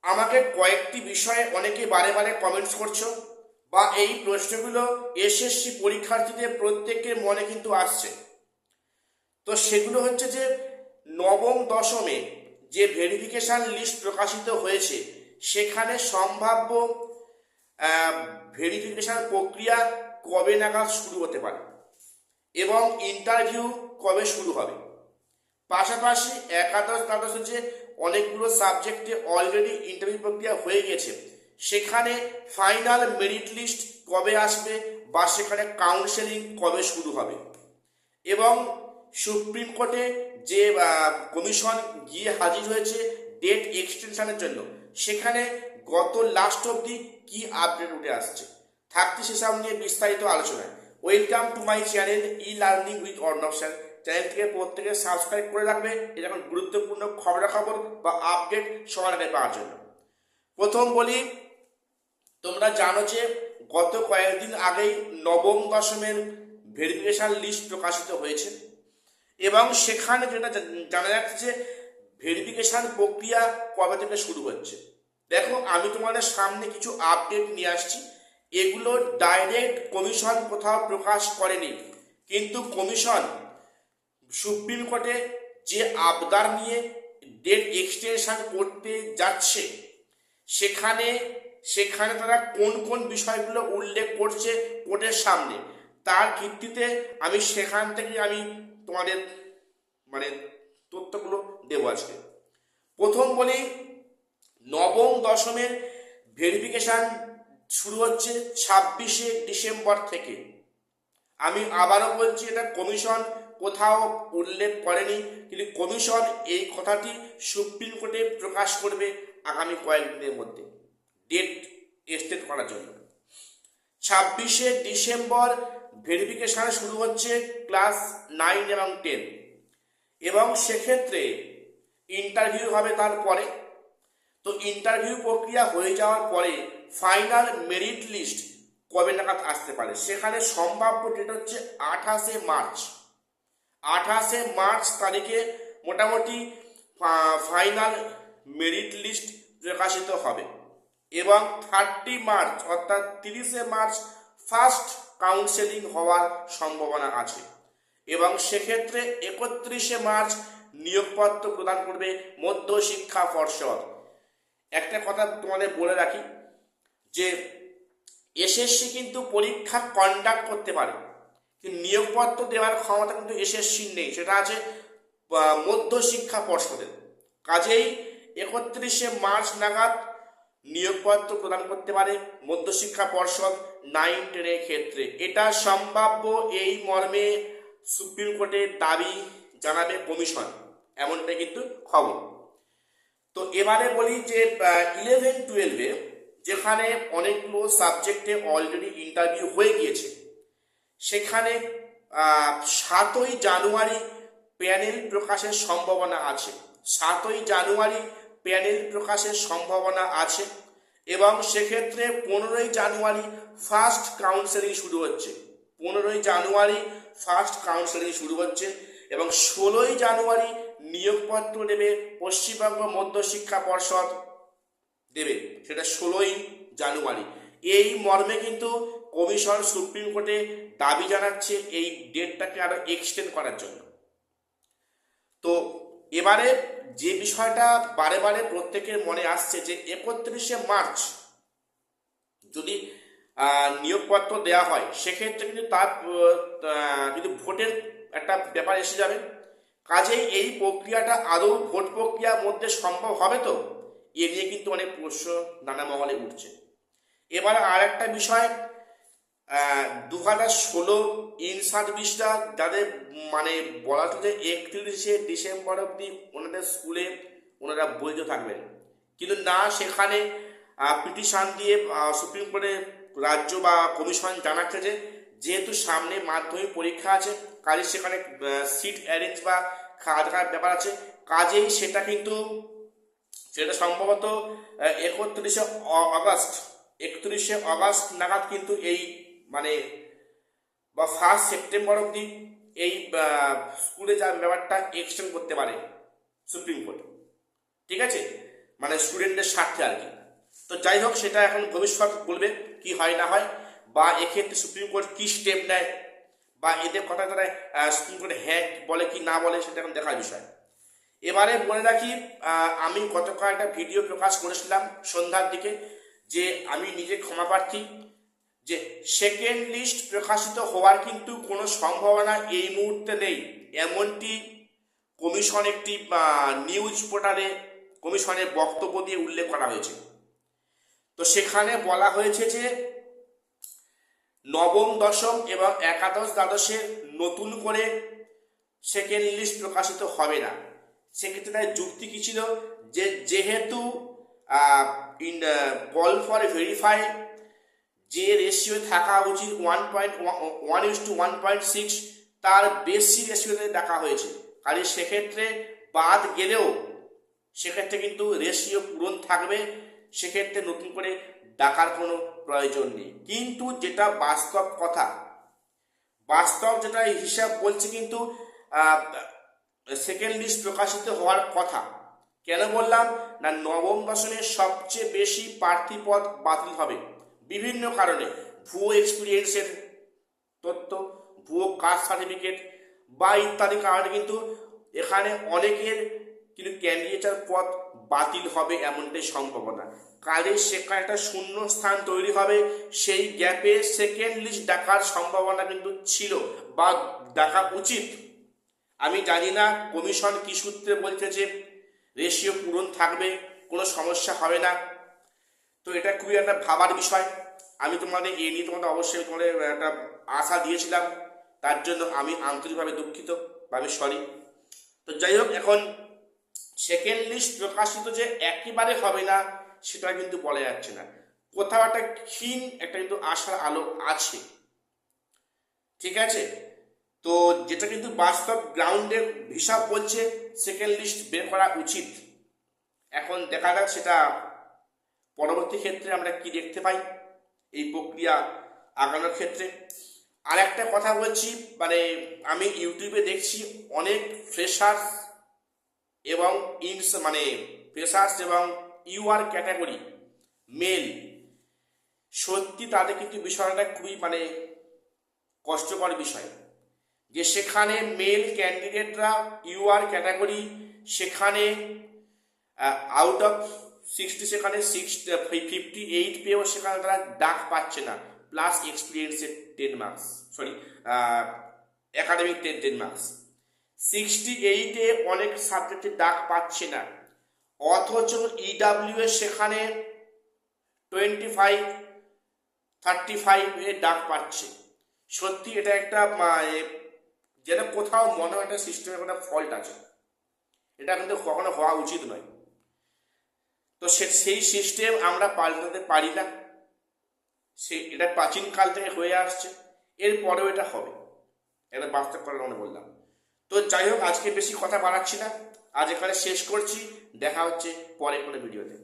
আমাকে কয়েকটি বিষয়ে অনেকে বারে বারে কমেন্টস করছো, বা এই প্রশ্নগুলো এসএসসি পরীক্ষার্থীদের প্রত্যেকের মনে কিন্তু আসছে। তো সেগুলো হচ্ছে যে নবম দশমে যে ভেরিফিকেশান লিস্ট প্রকাশিত হয়েছে সেখানে সম্ভাব্য ভেরিফিকেশান প্রক্রিয়া কবে নাগাদ শুরু হতে পারে এবং ইন্টারভিউ কবে শুরু হবে। পাশাপাশি একাদশ দ্বাদশ যে অনেকগুলো সাবজেক্টে অলরেডি ইন্টারভিউ প্রক্রিয়া হয়ে গেছে, সেখানে ফাইনাল মেরিট লিস্ট কবে আসবে বা সেখানে কাউন্সেলিং কবে শুরু হবে, এবং সুপ্রিম কোর্টে যে কমিশন গিয়ে হাজির হয়েছে ডেট এক্সটেনশনের জন্য, সেখানে গত লাস্ট অবধি কি আপডেট উঠে আসছে থাকছে সেসব নিয়ে বিস্তারিত আলোচনায়। Welcome to my channel e learning with Arnab sir. চ্যানেলটিকে প্রত্যেকে সাবস্ক্রাইব করে রাখবে এরকম গুরুত্বপূর্ণ খবরাখবর বা আপডেট সবার আগে পাওয়ার জন্য। প্রথম বলি, তোমরা জানো যে গত কয়েকদিন আগেই নবম দশমের ভেরিফিকেশান লিস্ট প্রকাশিত হয়েছে এবং সেখানে যেটা জানা যাচ্ছে যে ভেরিফিকেশান প্রক্রিয়া কবে থেকে শুরু হচ্ছে। দেখো, আমি তোমাদের সামনে কিছু আপডেট নিয়ে আসছি। এগুলো ডাইরেক্ট কমিশন কোথাও প্রকাশ করেনি, কিন্তু কমিশন সুপ্রিম কোর্টে যে আবদার নিয়ে ডেট এক্সটেনশন করতে যাচ্ছে সেখানে সেখানে তারা কোন কোন বিষয়গুলো উল্লেখ করছে কোর্টের সামনে, তার ভিত্তিতে আমি সেখান থেকে আমি তোমাদের মানে তথ্যগুলো দেবো আজকে। প্রথম বলি, নবম দশমের ভেরিফিকেশান শুরু হচ্ছে 26শে ডিসেম্বর থেকে। আমি আবারও বলছি, এটা কমিশন কোথাও উল্লেখ করেনি, কিন্তু কমিশন এই কথাটি সুপ্রিম কোর্টে প্রকাশ করবে আগামী কয়েকদিনের মধ্যে ডেট এক্সটেন্ড করার জন্য। 26শে ডিসেম্বর ভেরিফিকেশান শুরু হচ্ছে ক্লাস 9 এবং 10, এবং সেক্ষেত্রে ইন্টারভিউ হবে তারপরে। তো ইন্টারভিউ প্রক্রিয়া হয়ে যাওয়ার পরে ফাইনাল মেরিট লিস্ট কবে নাগাদ আসতে পারে, সেখানে সম্ভাব্য ডেট হচ্ছে 28শে মার্চ। 28শে মার্চ তারিখে মোটামুটি ফাইনাল মেরিট লিস্ট প্রকাশিত হবে এবং 30 মার্চ অর্থাৎ 30শে মার্চ ফার্স্ট কাউন্সেলিং হওয়ার সম্ভাবনা আছে, এবং সেক্ষেত্রে 31শে মার্চ নিয়োগপত্র প্রদান করবে মধ্যশিক্ষা পর্ষদ। একটা কথা তোমাদের বলে রাখি যে এসএসসি কিন্তু পরীক্ষা কন্ডাক্ট করতে পারে, কিন্তু নিয়োগপত্র দেওয়ার ক্ষমতা কিন্তু এসএসসির নেই, সেটা আছে মধ্যশিক্ষা পর্ষদের। কাজেই 31শে মার্চ নাগাদ নিয়োগপত্র প্রদান করতে পারে মধ্যশিক্ষা পর্ষদ 9-10 ক্ষেত্রে। এটা সম্ভাব্য, এই মর্মে সুপ্রিম কোর্টের দাবি জানাবে কমিশন, এমনটাই কিন্তু খবর। তো এবারে বলি যে 11-12-এ যেখানে অনেকগুলো সাবজেক্টে অলরেডি ইন্টারভিউ হয়ে গিয়েছে, সেখানে 7ই জানুয়ারি প্যানেল প্রকাশের সম্ভাবনা আছে। 7ই জানুয়ারি প্যানেল প্রকাশের সম্ভাবনা আছে, এবং সেক্ষেত্রে 15ই জানুয়ারি ফার্স্ট কাউন্সেলিং শুরু হচ্ছে। 15ই জানুয়ারি ফার্স্ট কাউন্সেলিং শুরু হচ্ছে এবং 16ই জানুয়ারি নিয়োগপত্র দেবে পশ্চিমবঙ্গ মধ্যশিক্ষা পর্ষদ দেবে, সেটা 16ই জানুয়ারি। এই মর্মে কিন্তু কমিশন সুপ্রিম কোর্টে দাবি জানাচ্ছে এই ডেটটাকে আরো এক্সটেন্ড করার জন্য। তো এবারে যে বিষয়টা বারে বারে প্রত্যেকের মনে আসছে যে 31শে মার্চ যদি নিয়োগপত্র দেওয়া হয়, সেক্ষেত্রে কিন্তু তার কিন্তু ভোটের একটা ব্যাপার এসে যাবে। কাজেই এই প্রক্রিয়াটা আদৌ ভোট প্রক্রিয়ার মধ্যে সম্ভব হবে তো, এ নিয়ে কিন্তু অনেক প্রশ্ন নানা মহলে উঠছে। এবার আর একটা বিষয়, 2016 ইনসার্ট বিষটা যাদের মানে বলা হচ্ছে 31শে ডিসেম্বর অবধি ওনাদের স্কুলে ওনারা বৈধ থাকবেন, কিন্তু না, সেখানে পিটিশন দিয়ে সুপ্রিম কোর্টে রাজ্য বা কমিশন জানাচ্ছে যে যেহেতু সামনে মাধ্যমিক পরীক্ষা আছে, কাজে সেখানে সিট অ্যারেঞ্জ বা খাওয়া থাকার ব্যাপার আছে, কাজেই সেটা সম্ভবত 31শে অগস্ট নাগাদ কিন্তু এই মানে বা 1 সেপ্টেম্বর অবধি এই স্কুলে যাওয়ার ব্যাপারটা এক্সটেন্ড করতে পারে সুপ্রিম কোর্ট। ঠিক আছে, মানে স্টুডেন্টদের স্বার্থে আর কি। তো যাই হোক, সেটা এখন ভবিষ্যৎ বলবে কি হয় না হয়, বা এক্ষেত্রে সুপ্রিম কোর্ট কি স্টেপ নেয়, বা এদের কথা তারা সুপ্রিম কোর্ট হ্যাঁ বলে কি না বলে, সেটা এখন দেখার বিষয়। এবারে বলে রাখি, আমি গতকাল একটা ভিডিও প্রকাশ করেছিলাম সন্ধ্যার দিকে, যে আমি নিজে ক্ষমা প্রার্থী, যে সেকেন্ড লিস্ট প্রকাশিত হওয়ার কিন্তু কোনো সম্ভাবনা এই মুহূর্তে নেই, এমনটি কমিশন একটি নিউজ পোর্টালে কমিশনের বক্তব্য দিয়ে উল্লেখ করা হয়েছে। তো সেখানে বলা হয়েছে যে নবম, দশম এবং একাদশ, দ্বাদশের নতুন করে সেকেন্ড লিস্ট প্রকাশিত হবে না। সেক্ষেত্রে তার যুক্তি কি ছিল, যে যেহেতু ইন কল ফর ভেরিফাই যে রেশিও থাকা উচিত 1:1:1.6, তার বেশি রেশিওতে ডাকা হয়েছে। কাজে সেক্ষেত্রে বাদ গেলেও সেক্ষেত্রে কিন্তু রেশিও পূরণ থাকবে, সেক্ষেত্রে নতুন করে ডাকার কোনো প্রয়োজন নেই। কিন্তু যেটা বাস্তব কথা, বাস্তব যেটা হিসাব বলছে, কিন্তু সেকেন্ড লিস্ট প্রকাশিত হওয়ার কথা। কেন বললাম না, নবম দশমের সবচেয়ে বেশি প্রার্থী পদ বাতিল হবে বিভিন্ন কারণে, ভুয়ো এক্সপিরিয়েন্সের তথ্য, ভুয়ো কাস্ট সার্টিফিকেট বা ইত্যাদি কারণে কিন্তু এখানে অনেকের কিন্তু ক্যান্ডিডেটের পদ বাতিল হবে এমনটাই সম্ভাবনা। কাজে সেখানে একটা শূন্য স্থান তৈরি হবে, সেই গ্যাপে সেকেন্ড লিস্ট ডাকার সম্ভাবনা কিন্তু ছিল বা ডাকা উচিত। আমি জানি না কমিশন কি সূত্রে বলছে যে রেশিও পূরণ থাকবে, কোনো সমস্যা হবে না। তো এটা খুবই একটা ভাবার বিষয়। আমি তোমাদের এ নিয়ে তোমাদের অবশ্যই তোমাদের একটা আশা দিয়েছিলাম, তার জন্য আমি আন্তরিকভাবে দুঃখিত, ভাবে সরি। তো যাই হোক, এখন সেকেন্ড লিস্ট প্রকাশিত যে একেবারে হবে না সেটা কিন্তু বলা যাচ্ছে না, কোথাও একটা ক্ষীণ একটা কিন্তু আশার আলো আছে, ঠিক আছে। তো যেটা কিন্তু বাস্তব গ্রাউন্ডের হিসাব বলছে সেকেন্ড লিস্ট বের করা উচিত। এখন দেখা যাক সেটা পরবর্তী ক্ষেত্রে আমরা কি দেখতে পাই এই প্রক্রিয়া আগানোর ক্ষেত্রে। আর একটা কথা বলছি, মানে আমি ইউটিউবে দেখছি অনেক ফ্রেশার্স এবং মানে ফ্রেশার্স এবং ইউআর ক্যাটাগরি মেল, সত্যি তাদের কিন্তু বিষয়টা খুবই মানে কষ্টকর বিষয়, যে সেখানে মেল ক্যান্ডিডেটরা ইউআর ক্যাটাগরি সেখানে আউট অফ 60 সেখানে 58 পেয়েও সেখানে তারা ডাক পাচ্ছে না, প্লাস এক্সপিরিয়েন্সের 10 মার্কস, সরি একাডেমিক 10 মার্কস। 68-এ অনেক সাবজেক্টে ডাক পাচ্ছে না, অথচ ইডাব্লিউ সেখানে 25-35-এ ডাক পাচ্ছে। সত্যি এটা একটা যেটা কোথাও মনে হয় একটা সিস্টেমের একটা ফল্ট আছে, এটা কিন্তু কখনো হওয়া উচিত নয়। তো সেই সিস্টেম আমরা পাল্টাতে পারি না, এটা প্রাচীন কাল থেকে হয়ে আসছে, এরপরেও এটা হবে, এটা বাস্তব করার মনে বললাম। তো যাই হোক, আজকে বেশি কথা বাড়াচ্ছি না, আজ এখানে শেষ করছি, দেখা হচ্ছে পরে কোনো ভিডিওতে।